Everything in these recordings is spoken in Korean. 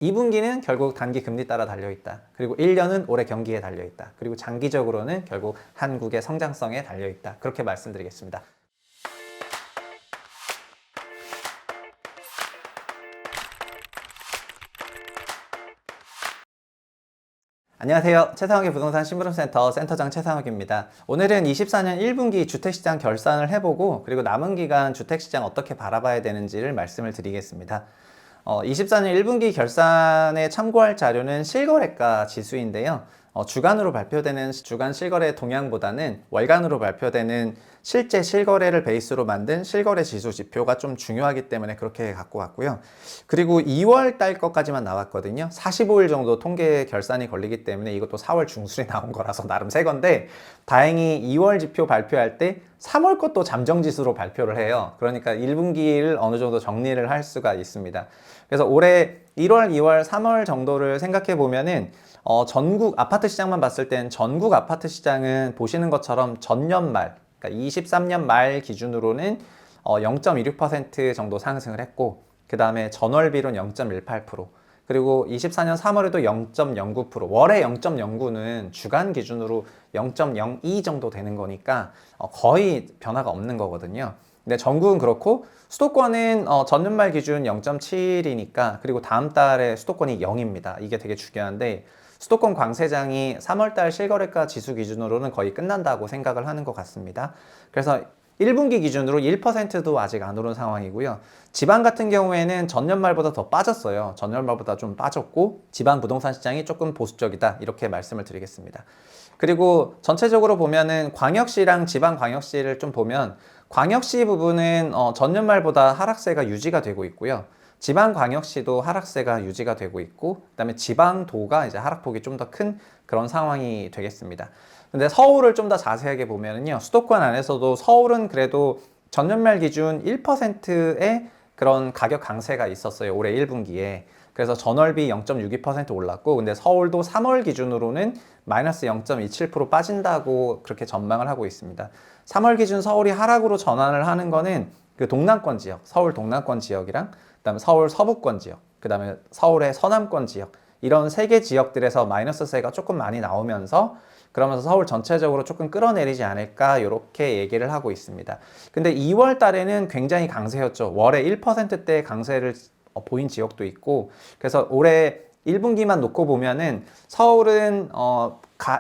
2분기는 결국 단기 금리 따라 달려있다. 그리고 1년은 올해 경기에 달려있다. 그리고 장기적으로는 결국 한국의 성장성에 달려있다. 그렇게 말씀드리겠습니다. 안녕하세요. 최상욱의 부동산 심부름센터 센터장 최상욱입니다. 오늘은 24년 1분기 주택시장 결산을 해보고 그리고 남은 기간 주택시장 어떻게 바라봐야 되는지를 말씀을 드리겠습니다. 24년 1분기 결산에 참고할 자료는 실거래가 지수인데요. 주간으로 발표되는 주간 실거래 동향보다는 월간으로 발표되는 실제 실거래를 베이스로 만든 실거래 지수 지표가 좀 중요하기 때문에 그렇게 갖고 왔고요. 그리고 2월 달 것까지만 나왔거든요. 45일 정도 통계 결산이 걸리기 때문에 이것도 4월 중순에 나온 거라서 나름 새 건데, 다행히 2월 지표 발표할 때 3월 것도 잠정지수로 발표를 해요. 그러니까 1분기를 어느 정도 정리를 할 수가 있습니다. 그래서 올해 1월, 2월, 3월 정도를 생각해 보면은 전국 아파트 시장만 봤을 땐 전국 아파트 시장은 보시는 것처럼 전년 말, 그러니까 23년 말 기준으로는 0.26% 정도 상승을 했고, 그 다음에 전월비로는 0.18%, 그리고 24년 3월에도 0.09%, 월에 0.09는 주간 기준으로 0.02 정도 되는 거니까 거의 변화가 없는 거거든요. 근데 전국은 그렇고, 수도권은 전년 말 기준 0.7이니까, 그리고 다음 달에 수도권이 0입니다. 이게 되게 중요한데, 수도권 광세장이 3월달 실거래가 지수 기준으로는 거의 끝난다고 생각을 하는 것 같습니다. 그래서 1분기 기준으로 1%도 아직 안 오른 상황이고요. 지방 같은 경우에는 전년 말보다 더 빠졌어요. 전년 말보다 좀 빠졌고, 지방 부동산 시장이 조금 보수적이다, 이렇게 말씀을 드리겠습니다. 그리고 전체적으로 보면은 광역시랑 지방 광역시를 좀 보면, 광역시 부분은 전년 말보다 하락세가 유지가 되고 있고요. 지방광역시도 하락세가 유지가 되고 있고, 그다음에 지방도가 이제 하락폭이 좀 더 큰 그런 상황이 되겠습니다. 근데 서울을 좀 더 자세하게 보면은요, 수도권 안에서도 서울은 그래도 전년 말 기준 1%의 그런 가격 강세가 있었어요, 올해 1분기에. 그래서 전월비 0.62% 올랐고, 근데 서울도 3월 기준으로는 마이너스 0.27% 빠진다고 그렇게 전망을 하고 있습니다. 3월 기준 서울이 하락으로 전환을 하는 거는 그 동남권 지역, 서울 동남권 지역이랑 그다음에 서울 서부권 지역, 그다음에 서울의 서남권 지역, 이런 세 개 지역들에서 마이너스세가 조금 많이 나오면서, 그러면서 서울 전체적으로 조금 끌어내리지 않을까, 이렇게 얘기를 하고 있습니다. 근데 2월 달에는 굉장히 강세였죠. 월에 1%대 강세를 보인 지역도 있고, 그래서 올해 1분기만 놓고 보면은 서울은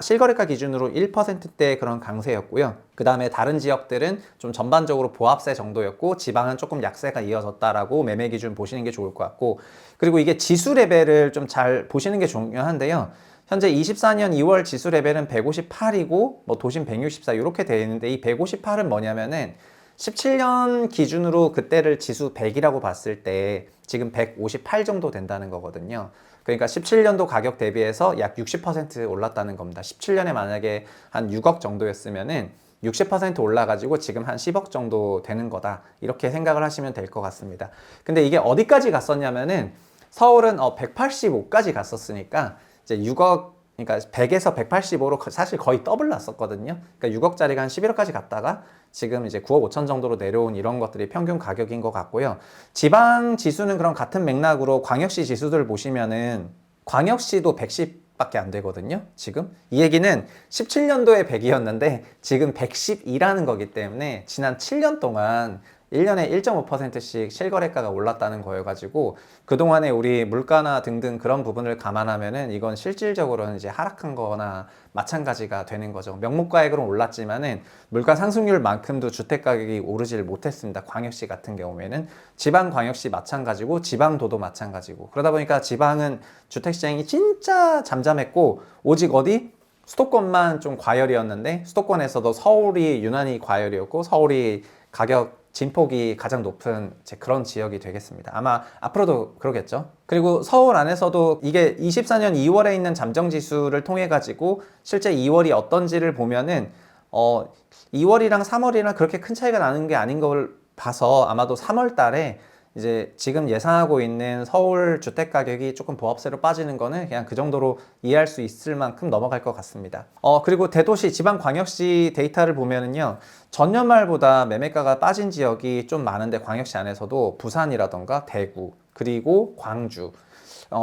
실거래가 기준으로 1%대 그런 강세였고요. 그 다음에 다른 지역들은 좀 전반적으로 보합세 정도였고, 지방은 조금 약세가 이어졌다라고 매매 기준 보시는 게 좋을 것 같고, 그리고 이게 지수 레벨을 좀 잘 보시는 게 중요한데요. 현재 24년 2월 지수 레벨은 158이고 뭐 도심 164 이렇게 되어 있는데, 이 158은 뭐냐면은 17년 기준으로 그때를 지수 100이라고 봤을 때 지금 158 정도 된다는 거거든요. 그러니까 17년도 가격 대비해서 약 60% 올랐다는 겁니다. 17년에 만약에 한 6억 정도였으면은 60% 올라가지고 지금 한 10억 정도 되는 거다, 이렇게 생각을 하시면 될 것 같습니다. 근데 이게 어디까지 갔었냐면은 서울은 185까지 갔었으니까 이제 6억, 그러니까 100에서 185로 사실 거의 더블 났었거든요. 그러니까 6억짜리가 한 11억까지 갔다가 지금 이제 9억 5천 정도로 내려온 이런 것들이 평균 가격인 것 같고요. 지방 지수는 그럼 같은 맥락으로 광역시 지수들 보시면은 광역시도 110밖에 안 되거든요, 지금. 이 얘기는 17년도에 100이었는데 지금 112라는 거기 때문에 지난 7년 동안 1년에 1.5%씩 실거래가가 올랐다는 거여가지고, 그동안에 우리 물가나 등등 그런 부분을 감안하면은 이건 실질적으로는 이제 하락한 거나 마찬가지가 되는 거죠. 명목가액으로는 올랐지만은 물가 상승률만큼도 주택 가격이 오르질 못했습니다. 광역시 같은 경우에는. 지방 광역시 마찬가지고 지방도도 마찬가지고. 그러다 보니까 지방은 주택 시장이 진짜 잠잠했고, 오직 어디? 수도권만 좀 과열이었는데, 수도권에서도 서울이 유난히 과열이었고, 서울이 가격 진폭이 가장 높은 그런 지역이 되겠습니다. 아마 앞으로도 그러겠죠. 그리고 서울 안에서도 이게 24년 2월에 있는 잠정지수를 통해 가지고 실제 2월이 어떤지를 보면은 2월이랑 3월이랑 그렇게 큰 차이가 나는 게 아닌 걸 봐서, 아마도 3월 달에 이제 지금 예상하고 있는 서울 주택 가격이 조금 보합세로 빠지는 거는 그냥 그 정도로 이해할 수 있을 만큼 넘어갈 것 같습니다. 그리고 대도시 지방광역시 데이터를 보면은요, 전년 말보다 매매가가 빠진 지역이 좀 많은데, 광역시 안에서도 부산이라던가 대구, 그리고 광주,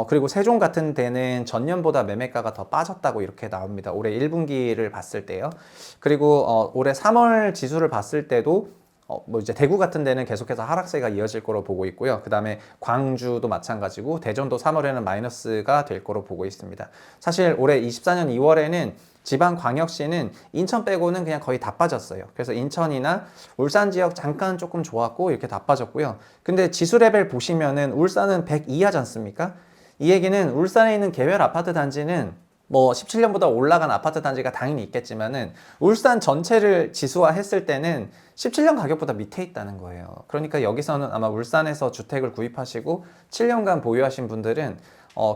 그리고 세종 같은 데는 전년보다 매매가가 더 빠졌다고 이렇게 나옵니다. 올해 1분기를 봤을 때요. 그리고 올해 3월 지수를 봤을 때도 뭐 이제 대구 같은 데는 계속해서 하락세가 이어질 거로 보고 있고요. 그 다음에 광주도 마찬가지고 대전도 3월에는 마이너스가 될 거로 보고 있습니다. 사실 올해 24년 2월에는 지방광역시는 인천 빼고는 그냥 거의 다 빠졌어요. 그래서 인천이나 울산 지역 잠깐 조금 좋았고 이렇게 다 빠졌고요. 근데 지수 레벨 보시면은 울산은 100 이하지 않습니까? 이 얘기는 울산에 있는 개별 아파트 단지는 뭐 17년보다 올라간 아파트 단지가 당연히 있겠지만은 울산 전체를 지수화했을 때는 17년 가격보다 밑에 있다는 거예요. 그러니까 여기서는 아마 울산에서 주택을 구입하시고 7년간 보유하신 분들은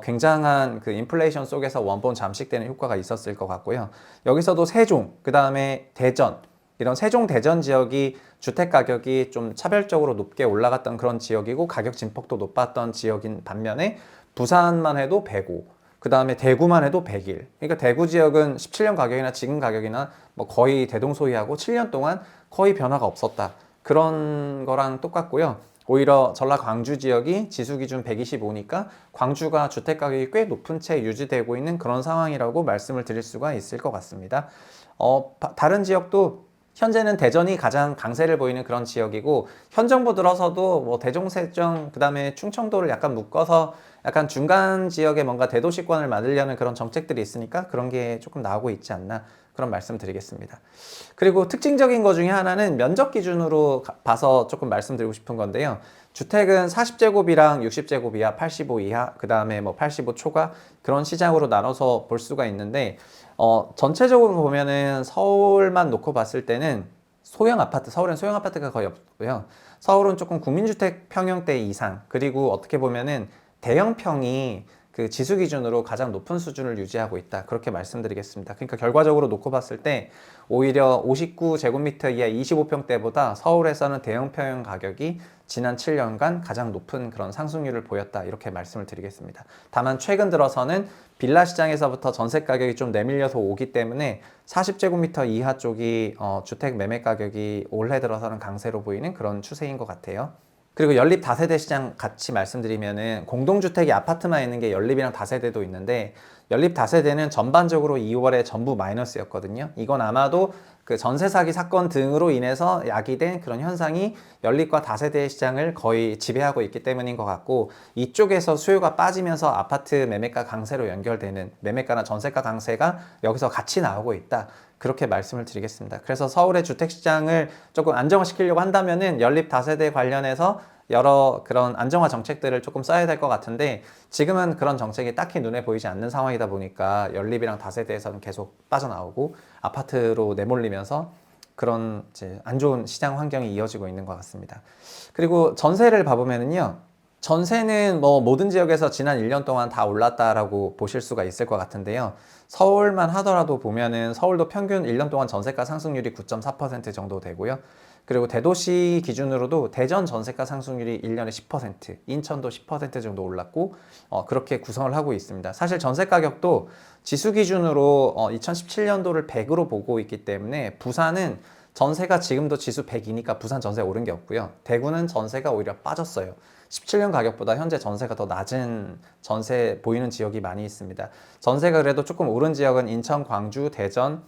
굉장한 그 인플레이션 속에서 원본 잠식되는 효과가 있었을 것 같고요. 여기서도 세종, 그 다음에 대전, 이런 세종 대전 지역이 주택 가격이 좀 차별적으로 높게 올라갔던 그런 지역이고 가격 진폭도 높았던 지역인 반면에 부산만 해도 105, 그 다음에 대구만 해도 101. 그러니까 대구 지역은 17년 가격이나 지금 가격이나 뭐 거의 대동소이하고 7년 동안 거의 변화가 없었다. 그런 거랑 똑같고요. 오히려 전라 광주 지역이 지수 기준 125니까 광주가 주택 가격이 꽤 높은 채 유지되고 있는 그런 상황이라고 말씀을 드릴 수가 있을 것 같습니다. 다른 지역도 현재는 대전이 가장 강세를 보이는 그런 지역이고 현 정부 들어서도 뭐 대종, 세종, 그 다음에 충청도를 약간 묶어서 약간 중간 지역에 뭔가 대도시권을 만들려는 그런 정책들이 있으니까 그런 게 조금 나오고 있지 않나 그런 말씀 드리겠습니다. 그리고 특징적인 것 중에 하나는 면적 기준으로 봐서 조금 말씀드리고 싶은 건데요. 주택은 40제곱이랑 60제곱 이하, 85 이하, 그 다음에 뭐 85 초과 그런 시장으로 나눠서 볼 수가 있는데 전체적으로 보면은 서울만 놓고 봤을 때는 소형 아파트, 서울엔 소형 아파트가 거의 없고요. 서울은 조금 국민주택 평형대 이상, 그리고 어떻게 보면은 대형평이 그 지수 기준으로 가장 높은 수준을 유지하고 있다. 그렇게 말씀드리겠습니다. 그러니까 결과적으로 놓고 봤을 때 오히려 59제곱미터 이하 25평대보다 서울에서는 대형평형 가격이 지난 7년간 가장 높은 그런 상승률을 보였다. 이렇게 말씀을 드리겠습니다. 다만 최근 들어서는 빌라 시장에서부터 전세 가격이 좀 내밀려서 오기 때문에 40제곱미터 이하 쪽이 주택 매매 가격이 올해 들어서는 강세로 보이는 그런 추세인 것 같아요. 그리고 연립 다세대 시장 같이 말씀드리면은 공동주택이 아파트만 있는 게 연립이랑 다세대도 있는데 연립 다세대는 전반적으로 2월에 전부 마이너스였거든요. 이건 아마도 그 전세 사기 사건 등으로 인해서 야기된 그런 현상이 연립과 다세대 시장을 거의 지배하고 있기 때문인 것 같고 이쪽에서 수요가 빠지면서 아파트 매매가 강세로 연결되는 매매가나 전세가 강세가 여기서 같이 나오고 있다. 그렇게 말씀을 드리겠습니다. 그래서 서울의 주택시장을 조금 안정화시키려고 한다면은 연립 다세대 관련해서 여러 그런 안정화 정책들을 조금 써야 될 것 같은데 지금은 그런 정책이 딱히 눈에 보이지 않는 상황이다 보니까 연립이랑 다세대에서는 계속 빠져나오고 아파트로 내몰리면서 그런 이제 안 좋은 시장 환경이 이어지고 있는 것 같습니다. 그리고 전세를 봐보면은요. 전세는 뭐 모든 지역에서 지난 1년 동안 다 올랐다라고 보실 수가 있을 것 같은데요. 서울만 하더라도 보면은 서울도 평균 1년 동안 전세가 상승률이 9.4% 정도 되고요. 그리고 대도시 기준으로도 대전 전세가 상승률이 1년에 10%, 인천도 10% 정도 올랐고 그렇게 구성을 하고 있습니다. 사실 전세 가격도 지수 기준으로 2017년도를 100으로 보고 있기 때문에 부산은 전세가 지금도 지수 100이니까 부산 전세 오른 게 없고요. 대구는 전세가 오히려 빠졌어요. 17년 가격보다 현재 전세가 더 낮은 전세 보이는 지역이 많이 있습니다. 전세가 그래도 조금 오른 지역은 인천, 광주, 대전,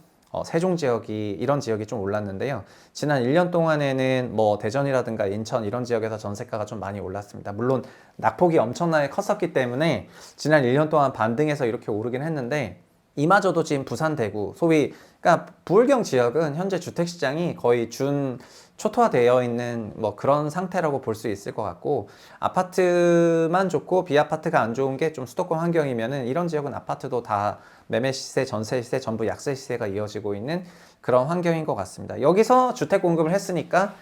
세종 지역이 이런 지역이 좀 올랐는데요. 지난 1년 동안에는 뭐 대전이라든가 인천 이런 지역에서 전세가가 좀 많이 올랐습니다. 물론 낙폭이 엄청나게 컸었기 때문에 지난 1년 동안 반등해서 이렇게 오르긴 했는데 이마저도 지금 부산, 대구, 소위 그러니까 부울경 지역은 현재 주택시장이 거의 초토화되어 있는 뭐 그런 상태라고 볼 수 있을 것 같고 아파트만 좋고 비아파트가 안 좋은 게 좀 수도권 환경이면은 이런 지역은 아파트도 다 매매 시세, 전세 시세 전부 약세 시세가 이어지고 있는 그런 환경인 것 같습니다. 여기서 주택 공급을 했으니까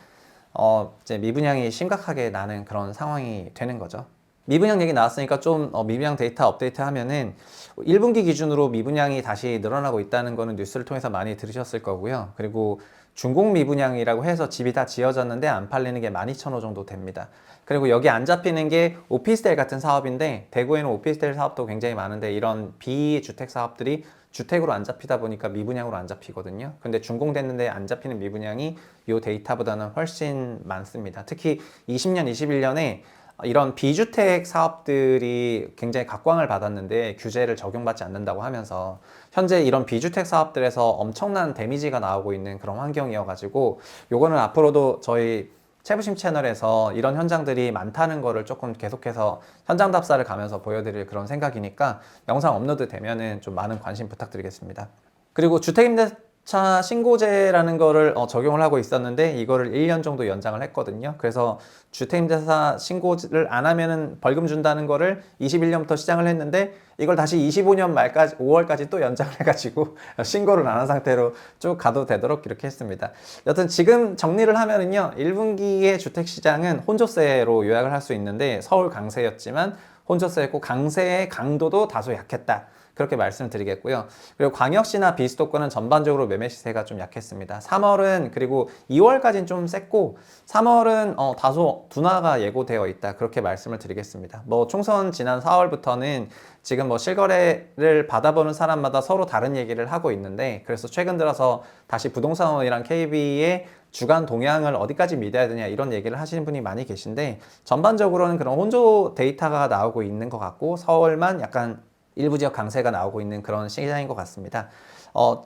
이제 미분양이 심각하게 나는 그런 상황이 되는 거죠. 미분양 얘기 나왔으니까 좀 미분양 데이터 업데이트 하면은 1분기 기준으로 미분양이 다시 늘어나고 있다는 거는 뉴스를 통해서 많이 들으셨을 거고요. 그리고 준공 미분양이라고 해서 집이 다 지어졌는데 안 팔리는 게 12,000호 정도 됩니다. 그리고 여기 안 잡히는 게 오피스텔 같은 사업인데 대구에는 오피스텔 사업도 굉장히 많은데 이런 비주택 사업들이 주택으로 안 잡히다 보니까 미분양으로 안 잡히거든요. 근데 준공됐는데 안 잡히는 미분양이 이 데이터보다는 훨씬 많습니다. 특히 20년, 21년에 이런 비주택 사업들이 굉장히 각광을 받았는데 규제를 적용받지 않는다고 하면서 현재 이런 비주택 사업들에서 엄청난 데미지가 나오고 있는 그런 환경이어가지고 요거는 앞으로도 저희 채부심 채널에서 이런 현장들이 많다는 거를 조금 계속해서 현장 답사를 가면서 보여드릴 그런 생각이니까 영상 업로드 되면은 좀 많은 관심 부탁드리겠습니다. 그리고 주택임대차 신고제라는 거를 적용을 하고 있었는데 이거를 1년 정도 연장을 했거든요. 그래서 주택임대차 신고를 안 하면은 벌금 준다는 거를 21년부터 시작을 했는데 이걸 다시 25년 말까지 5월까지 또 연장을 해가지고 신고를 안 한 상태로 쭉 가도 되도록 이렇게 했습니다. 여튼 지금 정리를 하면은요, 1분기의 주택시장은 혼조세로 요약을 할 수 있는데 서울 강세였지만 혼조세였고 강세의 강도도 다소 약했다. 그렇게 말씀드리겠고요. 그리고 광역시나 비수도권은 전반적으로 매매 시세가 좀 약했습니다. 3월은 그리고 2월까지는 좀 셌고 3월은 다소 둔화가 예고되어 있다. 그렇게 말씀을 드리겠습니다. 뭐 총선 지난 4월부터는 지금 뭐 실거래를 받아보는 사람마다 서로 다른 얘기를 하고 있는데 그래서 최근 들어서 다시 부동산원이랑 KB의 주간 동향을 어디까지 믿어야 되냐 이런 얘기를 하시는 분이 많이 계신데 전반적으로는 그런 혼조 데이터가 나오고 있는 것 같고 서울만 약간 일부 지역 강세가 나오고 있는 그런 시장인 것 같습니다.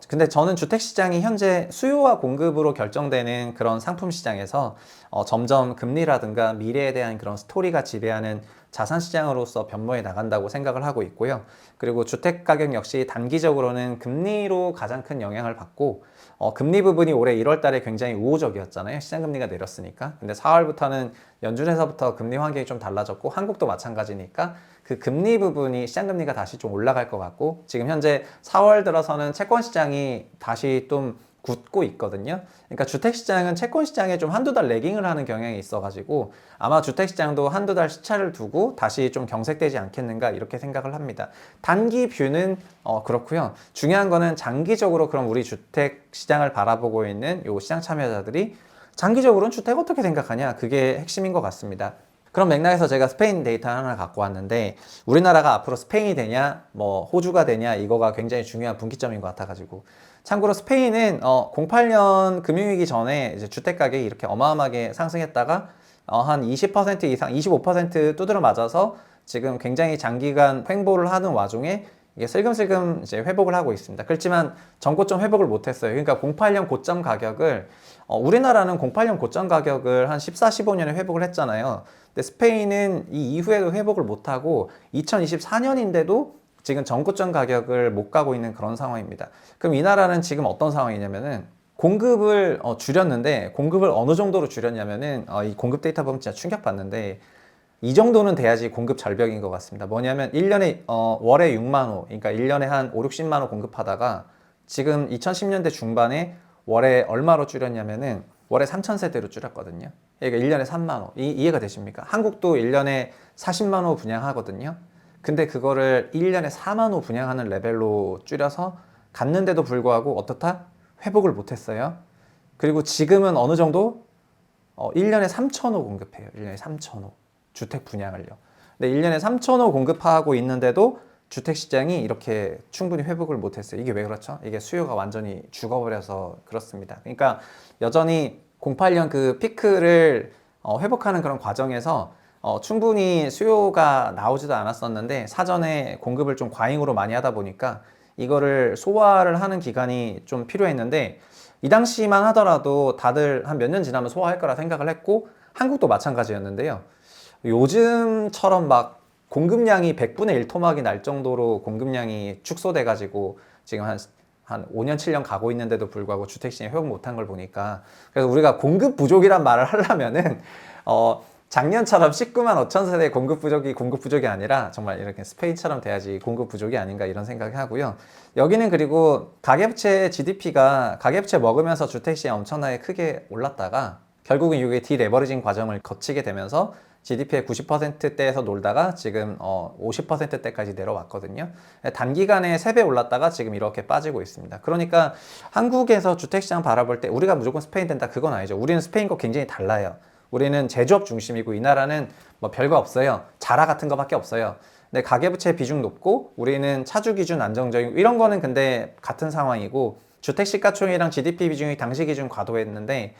근데 저는 주택시장이 현재 수요와 공급으로 결정되는 그런 상품 시장에서 점점 금리라든가 미래에 대한 그런 스토리가 지배하는 자산시장으로서 변모해 나간다고 생각을 하고 있고요. 그리고 주택가격 역시 단기적으로는 금리로 가장 큰 영향을 받고 금리 부분이 올해 1월 달에 굉장히 우호적이었잖아요. 시장금리가 내렸으니까. 근데 4월부터는 연준에서부터 금리 환경이 좀 달라졌고 한국도 마찬가지니까 그 금리 부분이 시장금리가 다시 좀 올라갈 것 같고 지금 현재 4월 들어서는 채권시장이 다시 좀 굳고 있거든요. 그러니까 주택시장은 채권시장에 좀 한두 달 레깅을 하는 경향이 있어가지고 아마 주택시장도 한두 달 시차를 두고 다시 좀 경색되지 않겠는가 이렇게 생각을 합니다. 단기 뷰는 그렇고요. 중요한 거는 장기적으로 그럼 우리 주택시장을 바라보고 있는 요 시장 참여자들이 장기적으로는 주택 어떻게 생각하냐 그게 핵심인 것 같습니다. 그런 맥락에서 제가 스페인 데이터 하나 갖고 왔는데 우리나라가 앞으로 스페인이 되냐 뭐 호주가 되냐 이거가 굉장히 중요한 분기점인 것 같아가지고 참고로 스페인은 08년 금융위기 전에 이제 주택 가격이 이렇게 어마어마하게 상승했다가 한 20% 이상 25% 두드려 맞아서 지금 굉장히 장기간 횡보를 하는 와중에 이게 슬금슬금 이제 회복을 하고 있습니다. 그렇지만 전고점 회복을 못했어요. 그러니까 08년 고점 가격을 우리나라는 08년 고점 가격을 한 14, 15년에 회복을 했잖아요. 근데 스페인은 이 이후에도 회복을 못하고 2024년인데도 지금 전고점 가격을 못 가고 있는 그런 상황입니다. 그럼 이 나라는 지금 어떤 상황이냐면은 공급을 줄였는데 공급을 어느 정도로 줄였냐면은 이 공급 데이터 보면 진짜 충격받는데 이 정도는 돼야지 공급 절벽인 것 같습니다. 뭐냐면 1년에 월에 6만 호, 그러니까 1년에 한 5, 60만 호 공급하다가 지금 2010년대 중반에 월에 얼마로 줄였냐면은 월에 3,000세대로 줄였거든요. 그러니까 1년에 3만 호. 이해가 되십니까? 한국도 1년에 40만 호 분양하거든요. 근데 그거를 1년에 4만 호 분양하는 레벨로 줄여서 갔는데도 불구하고 어떻다? 회복을 못했어요. 그리고 지금은 어느 정도? 1년에 3,000호 공급해요. 1년에 3,000호. 주택 분양을요. 근데 1년에 3,000호 공급하고 있는데도 주택시장이 이렇게 충분히 회복을 못했어요. 이게 왜 그렇죠? 이게 수요가 완전히 죽어버려서 그렇습니다. 그러니까 여전히 08년 그 피크를 회복하는 그런 과정에서 충분히 수요가 나오지도 않았었는데 사전에 공급을 좀 과잉으로 많이 하다 보니까 이거를 소화를 하는 기간이 좀 필요했는데 이 당시만 하더라도 다들 한 몇 년 지나면 소화할 거라 생각을 했고 한국도 마찬가지였는데요. 요즘처럼 막 공급량이 100분의 1 토막이 날 정도로 공급량이 축소돼 가지고 지금 한 5년, 7년 가고 있는데도 불구하고 주택시장이 회복 못한 걸 보니까 그래서 우리가 공급 부족이란 말을 하려면은 작년처럼 19만 5천 세대 공급 부족이 아니라 정말 이렇게 스페인처럼 돼야지 공급 부족이 아닌가 이런 생각이 하고요. 여기는 그리고 가계부채 GDP가 가계부채 먹으면서 주택시장이 엄청나게 크게 올랐다가 결국은 이게 디레버리징 과정을 거치게 되면서 GDP의 90%대에서 놀다가 지금 50%대까지 내려왔거든요. 단기간에 3배 올랐다가 지금 이렇게 빠지고 있습니다. 그러니까 한국에서 주택시장 바라볼 때 우리가 무조건 스페인 된다 그건 아니죠. 우리는 스페인과 굉장히 달라요. 우리는 제조업 중심이고 이 나라는 뭐 별거 없어요. 자라 같은 거밖에 없어요. 근데 가계부채 비중 높고 우리는 차주 기준 안정적이고 이런 거는 근데 같은 상황이고 주택시가총액이랑 GDP 비중이 당시 기준 과도했는데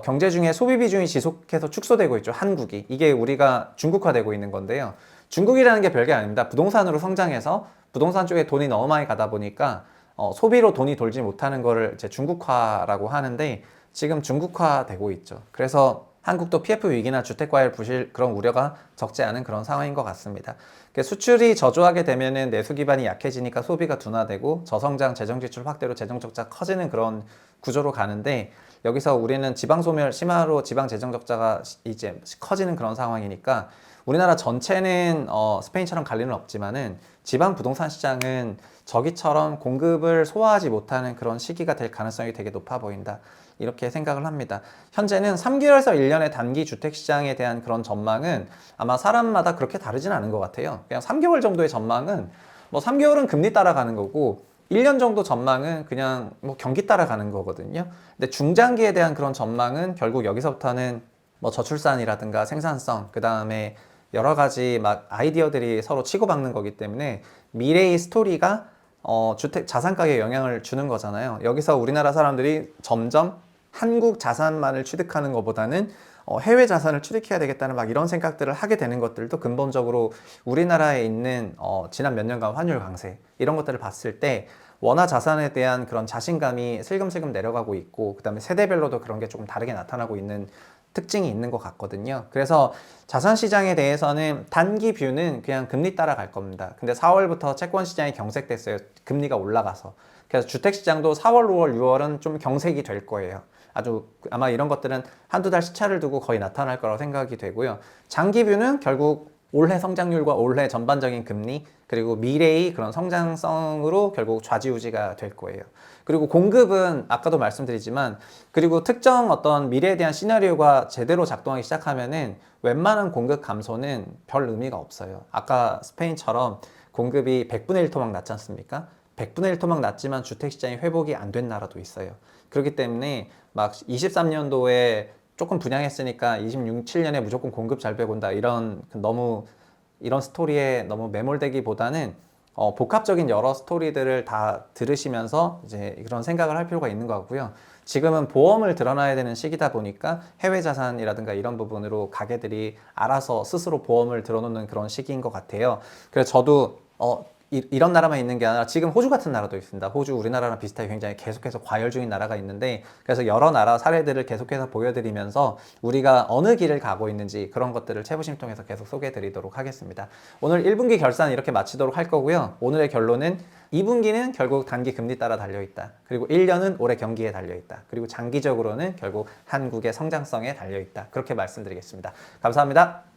경제 중에 소비 비중이 지속해서 축소되고 있죠. 한국이. 이게 우리가 중국화되고 있는 건데요. 중국이라는 게 별게 아닙니다. 부동산으로 성장해서 부동산 쪽에 돈이 너무 많이 가다 보니까 소비로 돈이 돌지 못하는 거를 이제 중국화라고 하는데 지금 중국화되고 있죠. 그래서 한국도 PF 위기나 주택과열 부실 그런 우려가 적지 않은 그런 상황인 것 같습니다. 수출이 저조하게 되면은 내수 기반이 약해지니까 소비가 둔화되고 저성장 재정 지출 확대로 재정 적자 커지는 그런 구조로 가는데 여기서 우리는 지방 소멸 심화로 지방 재정 적자가 이제 커지는 그런 상황이니까 우리나라 전체는 스페인처럼 갈 리는 없지만은 지방 부동산 시장은 저기처럼 공급을 소화하지 못하는 그런 시기가 될 가능성이 되게 높아 보인다. 이렇게 생각을 합니다. 현재는 3개월에서 1년의 단기 주택시장에 대한 그런 전망은 아마 사람마다 그렇게 다르진 않은 것 같아요. 그냥 3개월 정도의 전망은 뭐 3개월은 금리 따라가는 거고 1년 정도 전망은 그냥 뭐 경기 따라가는 거거든요. 근데 중장기에 대한 그런 전망은 결국 여기서부터는 뭐 저출산이라든가 생산성, 그 다음에 여러 가지 막 아이디어들이 서로 치고받는 거기 때문에 미래의 스토리가 주택 자산 가격에 영향을 주는 거잖아요. 여기서 우리나라 사람들이 점점 한국 자산만을 취득하는 것보다는 해외 자산을 취득해야 되겠다는 막 이런 생각들을 하게 되는 것들도 근본적으로 우리나라에 있는 지난 몇 년간 환율 강세 이런 것들을 봤을 때 원화 자산에 대한 그런 자신감이 슬금슬금 내려가고 있고 그다음에 세대별로도 그런 게 조금 다르게 나타나고 있는 특징이 있는 것 같거든요. 그래서 자산 시장에 대해서는 단기 뷰는 그냥 금리 따라갈 겁니다. 근데 4월부터 채권 시장이 경색됐어요. 금리가 올라가서. 그래서 주택 시장도 4월, 5월, 6월은 좀 경색이 될 거예요. 아주 아마 이런 것들은 한두 달 시차를 두고 거의 나타날 거라고 생각이 되고요. 장기 뷰는 결국 올해 성장률과 올해 전반적인 금리 그리고 미래의 그런 성장성으로 결국 좌지우지가 될 거예요. 그리고 공급은 아까도 말씀드리지만 그리고 특정 어떤 미래에 대한 시나리오가 제대로 작동하기 시작하면은 웬만한 공급 감소는 별 의미가 없어요. 아까 스페인처럼 공급이 100분의 1 토막 났지 않습니까? 100분의 1 토막 났지만 주택시장이 회복이 안 된 나라도 있어요. 그렇기 때문에 막 23년도에 조금 분양했으니까 26, 7년에 무조건 공급 잘 빼본다 이런 너무 이런 스토리에 너무 매몰되기보다는 복합적인 여러 스토리들을 다 들으시면서 이제 그런 생각을 할 필요가 있는 것 같고요. 지금은 보험을 드러나야 되는 시기다 보니까 해외 자산이라든가 이런 부분으로 가게들이 알아서 스스로 보험을 들어놓는 그런 시기인 것 같아요. 그래서 저도 이런 나라만 있는 게 아니라 지금 호주 같은 나라도 있습니다. 호주 우리나라랑 비슷하게 굉장히 계속해서 과열 중인 나라가 있는데 그래서 여러 나라 사례들을 계속해서 보여드리면서 우리가 어느 길을 가고 있는지 그런 것들을 채부심 통해서 계속 소개해드리도록 하겠습니다. 오늘 1분기 결산 이렇게 마치도록 할 거고요. 오늘의 결론은 2분기는 결국 단기 금리 따라 달려있다. 그리고 1년은 올해 경기에 달려있다. 그리고 장기적으로는 결국 한국의 성장성에 달려있다. 그렇게 말씀드리겠습니다. 감사합니다.